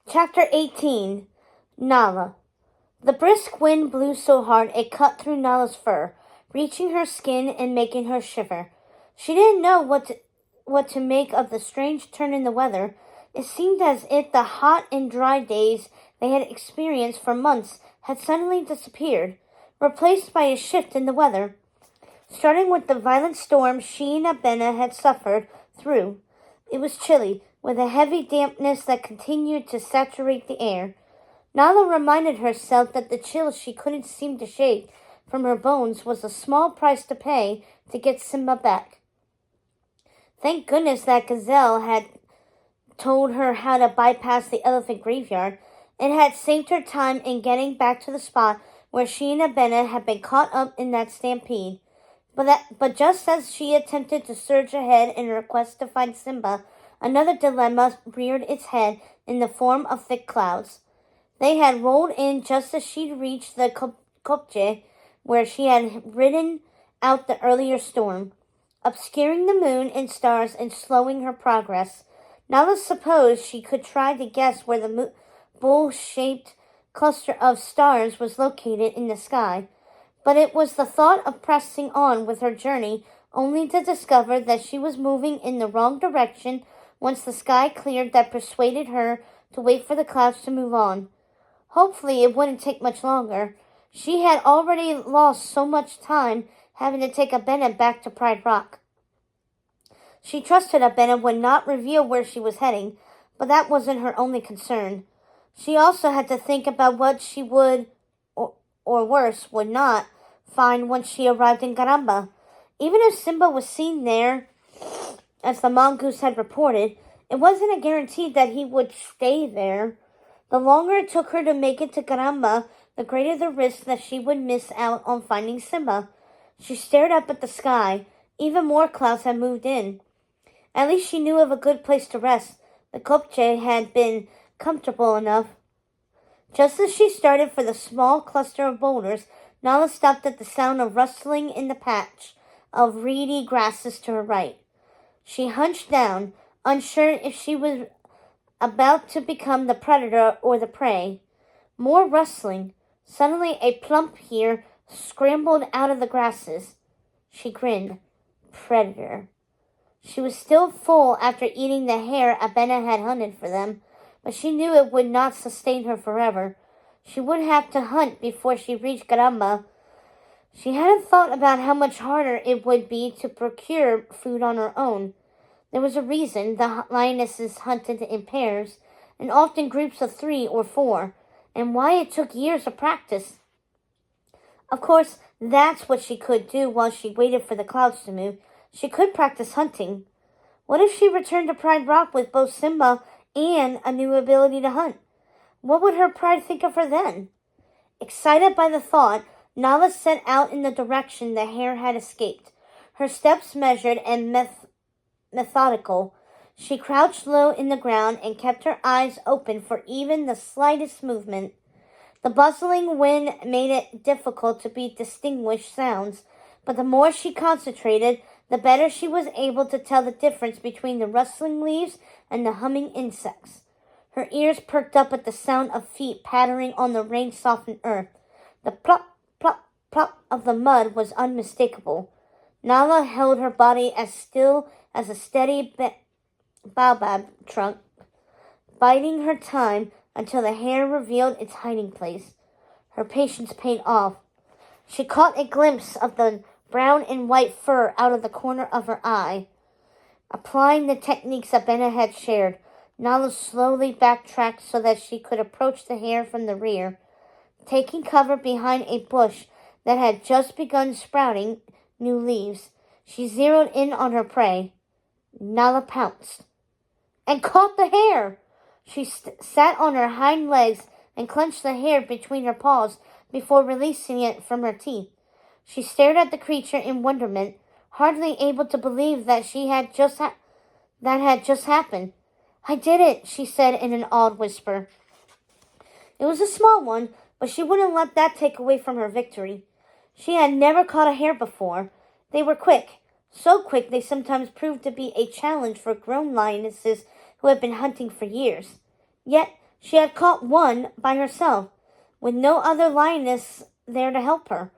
Chapter 18. Nala. The brisk wind blew so hard it cut through Nala's fur, reaching her skin and making her shiver. She didn't know what to make of the strange turn in the weather. It seemed as if the hot and dry days they had experienced for months had suddenly disappeared, replaced by a shift in the weather. Starting with the violent storm she and Abena had suffered through, it was chilly, with a heavy dampness that continued to saturate the air. Nala reminded herself that the chill she couldn't seem to shake from her bones was a small price to pay to get Simba back. Thank goodness that gazelle had told her how to bypass the elephant graveyard. It had saved her time in getting back to the spot where she and Abena had been caught up in that stampede. But just as she attempted to surge ahead in her quest to find Simba, another dilemma reared its head in the form of thick clouds. They had rolled in just as she'd reached the kopje where she had ridden out the earlier storm, obscuring the moon and stars and slowing her progress. Nala supposed she could try to guess where the bowl-shaped cluster of stars was located in the sky, but it was the thought of pressing on with her journey only to discover that she was moving in the wrong direction once the sky cleared that persuaded her to wait for the clouds to move on. Hopefully it wouldn't take much longer. She had already lost so much time having to take Abena back to Pride Rock. She trusted Abena would not reveal where she was heading, but that wasn't her only concern. She also had to think about what she would, or worse, would not, find once she arrived in Garamba. Even if Simba was seen there, as the mongoose had reported, it wasn't a guarantee that he would stay there. The longer it took her to make it to Garamba, the greater the risk that she would miss out on finding Simba. She stared up at the sky. Even more clouds had moved in. At least she knew of a good place to rest. The kopje had been comfortable enough. Just as she started for the small cluster of boulders, Nala stopped at the sound of rustling in the patch of reedy grasses to her right. She hunched down, unsure if she was about to become the predator or the prey. More rustling. Suddenly a plump ear scrambled out of the grasses. She grinned. Predator. She was still full after eating the hare Abena had hunted for them, but she knew it would not sustain her forever. She would have to hunt before she reached Garamba. She hadn't thought about how much harder it would be to procure food on her own. There was a reason the lionesses hunted in pairs, and often groups of 3 or 4, and why it took years of practice. Of course, that's what she could do while she waited for the clouds to move. She could practice hunting. What if she returned to Pride Rock with both Simba and a new ability to hunt? What would her pride think of her then? Excited by the thought, Nala set out in the direction the hare had escaped. Her steps measured and methodical. She crouched low in the ground and kept her eyes open for even the slightest movement. The bustling wind made it difficult to distinguish sounds, but the more she concentrated, the better she was able to tell the difference between the rustling leaves and the humming insects. Her ears perked up at the sound of feet pattering on the rain-softened earth. The plop, plop, plop of the mud was unmistakable. Nala held her body as still as a steady baobab trunk, biding her time until the hare revealed its hiding place. Her patience paid off. She caught a glimpse of the brown and white fur out of the corner of her eye. Applying the techniques Abena had shared, Nala slowly backtracked so that she could approach the hare from the rear. Taking cover behind a bush that had just begun sprouting new leaves, she zeroed in on her prey. Nala pounced and caught the hare. She sat on her hind legs and clenched the hare between her paws before releasing it from her teeth. She stared at the creature in wonderment, hardly able to believe that had just happened. I did it, she said in an awed whisper. It was a small one, but she wouldn't let that take away from her victory. She had never caught a hare before. They were quick, so quick they sometimes proved to be a challenge for grown lionesses who had been hunting for years. Yet She had caught one by herself, with no other lioness there to help her.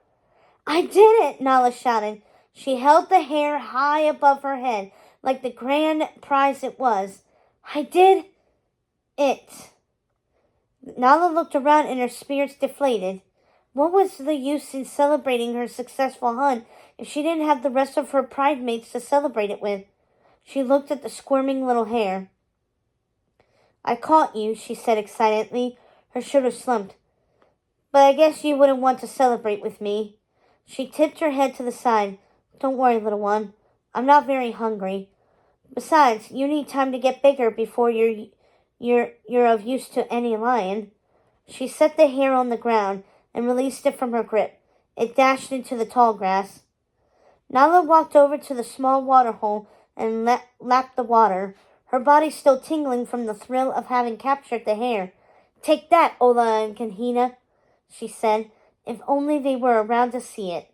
I did it, Nala shouted. She held the hare high above her head, like the grand prize it was. I did it. Nala looked around and her spirits deflated. What was the use in celebrating her successful hunt if she didn't have the rest of her pride mates to celebrate it with? She looked at the squirming little hare. I caught you, she said excitedly, her shoulders slumped. But I guess you wouldn't want to celebrate with me. She tipped her head to the side. Don't worry, little one. I'm not very hungry. Besides, you need time to get bigger before you're of use to any lion. She set the hare on the ground and released it from her grip. It dashed into the tall grass. Nala walked over to the small water hole and lapped the water, her body still tingling from the thrill of having captured the hare. Take that, Ola and Kahina, she said. If only they were around to see it.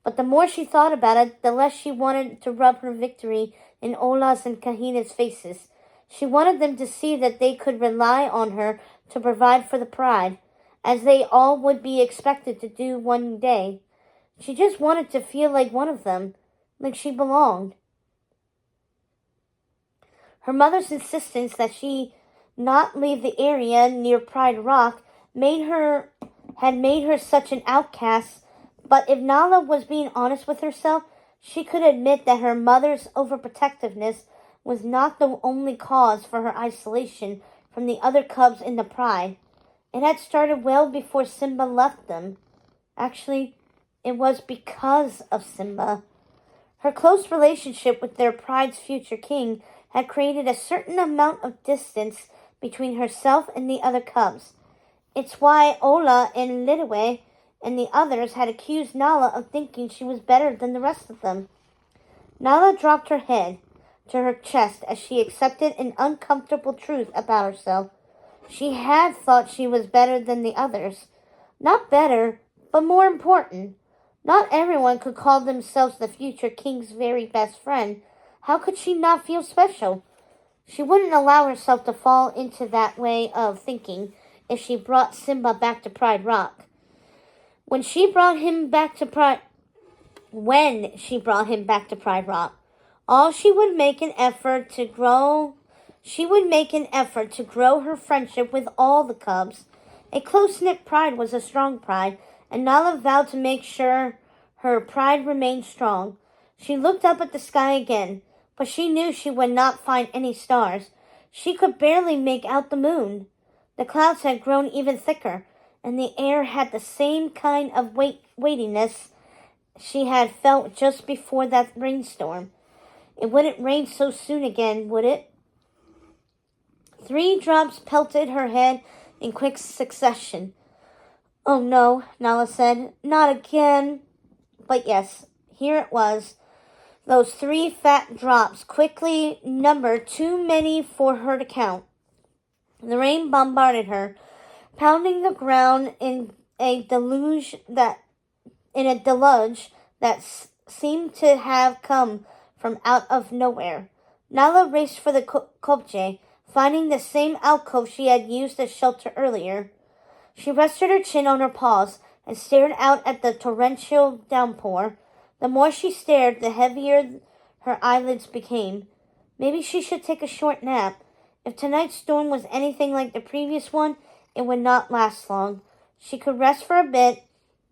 But the more she thought about it, the less she wanted to rub her victory in Ola's and Kahina's faces. She wanted them to see that they could rely on her to provide for the pride, as they all would be expected to do one day. She just wanted to feel like one of them, like she belonged. Her mother's insistence that she not leave the area near Pride Rock had made her such an outcast, but if Nala was being honest with herself, she could admit that her mother's overprotectiveness was not the only cause for her isolation from the other cubs in the pride. It had started well before Simba left them. Actually, it was because of Simba. Her close relationship with their pride's future king had created a certain amount of distance between herself and the other cubs. It's why Ola and Litiwe and the others had accused Nala of thinking she was better than the rest of them. Nala dropped her head to her chest as she accepted an uncomfortable truth about herself. She had thought she was better than the others. Not better, but more important. Not everyone could call themselves the future king's very best friend. How could she not feel special? She wouldn't allow herself to fall into that way of thinking if she brought Simba back to Pride Rock. When she brought him back to Pride Rock, she would make an effort to grow her friendship with all the cubs. A close-knit pride was a strong pride, and Nala vowed to make sure her pride remained strong. She looked up at the sky again, but she knew she would not find any stars. She could barely make out the moon. The clouds had grown even thicker, and the air had the same kind of weightiness she had felt just before that rainstorm. It wouldn't rain so soon again, would it? 3 drops pelted her head in quick succession. Oh no, Nala said. Not again. But yes, here it was. Those 3 fat drops, quickly numbered too many for her to count. The rain bombarded her, pounding the ground in a deluge that seemed to have come from out of nowhere. Nala raced for the kopje, finding the same alcove she had used as shelter earlier. She rested her chin on her paws and stared out at the torrential downpour. The more she stared, the heavier her eyelids became. Maybe she should take a short nap. If tonight's storm was anything like the previous one, it would not last long. She could rest for a bit,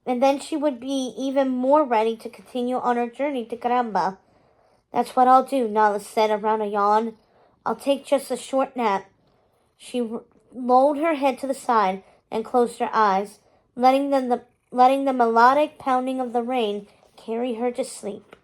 and then she would be even more ready to continue on her journey to Karamba. That's what I'll do, Nala said around a yawn. I'll take just a short nap. She lolled her head to the side and closed her eyes, letting the melodic pounding of the rain carry her to sleep.